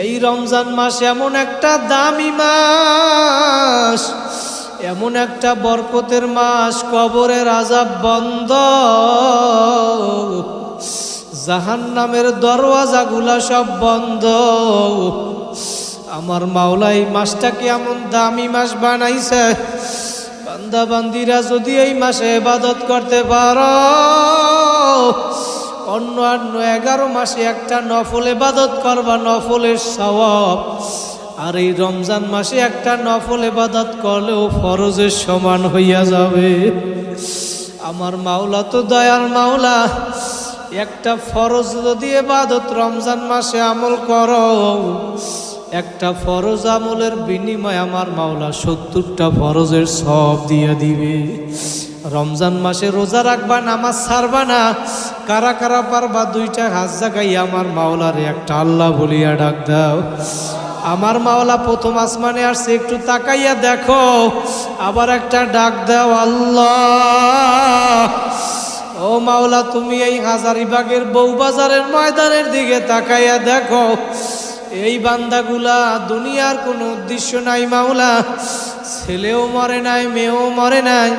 এই রমজান মাস এমন একটা দামি মাস, এমন একটা বরকতের মাস, কবরের আযাব বন্ধ, জাহান্নামের দরওয়াজাগুলা সব বন্ধ। আমার মাওলা এই মাসটাকে এমন দামি মাস বানাইছে, বান্দা বান্দিরা যদি এই মাসে ইবাদত করতে পারো, অন্য 11 মাসে একটা নফল ইবাদত করবা, নফলের সওয়াব। আর এই রমজান মাসে একটা নফল ইবাদত করলেও ফরজের সমান হইয়া যাবে। আমার মাওলা তো দয়ার মাওলা, একটা ফরজ যদি ইবাদত রমজান মাসে আমল করো, একটা ফরজ আমলের বিনিময়ে আমার মাওলা 70টা ফরজের সওয়াব দিয়ে দিবে। রমজান মাসে রোজা রাখবা, নামাজ ছাড়বা না। কারা কারা পারবা 2টা হাত জাগাই আমার মাওলারে একটা আল্লাহ বলিয়া ডাক দাও। আমার মাওলা প্রথম আসমানে আসছে, একটু তাকাইয়া দেখো, আবার একটা ডাক দাও, আল্লাহ। ও মাওলা, তুমি এই হাজারীবাগের বউবাজারের ময়দানের দিকে তাকাইয়া দেখো, এই বান্দাগুলা দুনিয়ার কোনো উদ্দেশ্য নাই মাওলা, ছেলেও মরে নাই, মেয়েও মরে নাই,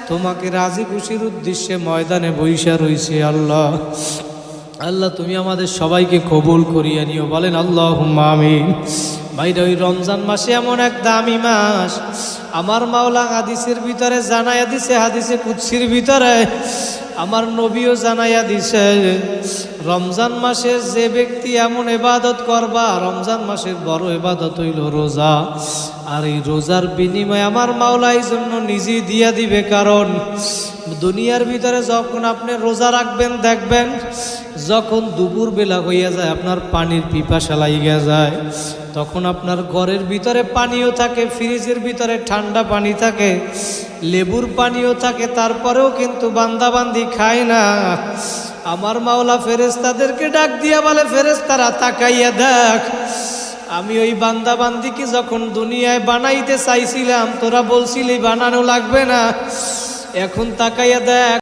তোমাকে রাজি খুশির উদ্দেশ্যে ময়দানে বইসা রইছে। আল্লাহ আল্লাহ, তুমি আমাদের সবাইকে কবুল করিয়া নিও, বলেন আল্লাহুম্মা আমিন। ভাইরা, ওই রমজান মাসে এমন এক দামি মাস, আমার মাওলা হাদিসের ভিতরে জানাইয়া দিছে, হাদিসে কুদসির ভিতরে আমার নবীও জানাইয়া দিছে, রমজান মাসের যে ব্যক্তি এমন ইবাদত করবা, রমজান মাসের বড় ইবাদত হইল রোজা। আর এই রোজার বিনিময়ে আমার মাওলা এই জন্য নিজেই দিয়া দিবে। কারণ দুনিয়ার ভিতরে যখন আপনি রোজা রাখবেন, দেখবেন যখন দুপুর বেলা হইয়া যায়, আপনার পানির পিপাসা লাগিয়া যায়, তখন আপনার ঘরের ভিতরে পানিও থাকে, ফ্রিজের ভিতরে ঠান্ডা পানি থাকে, লেবুর পানিও থাকে, তারপরেও কিন্তু বান্দাবান্দি খায় না। আমার মাওলা ফেরেশতাদেরকে ডাক দিয়া বলে, ফেরেশতারা তাকাইয়া দেখ, আমি ওই বান্দাবান্দিকে যখন দুনিয়ায় বানাইতে চাইছিলাম, তোরা বলছিলি বানানো লাগবে না, এখন তাকাইয়া দেখ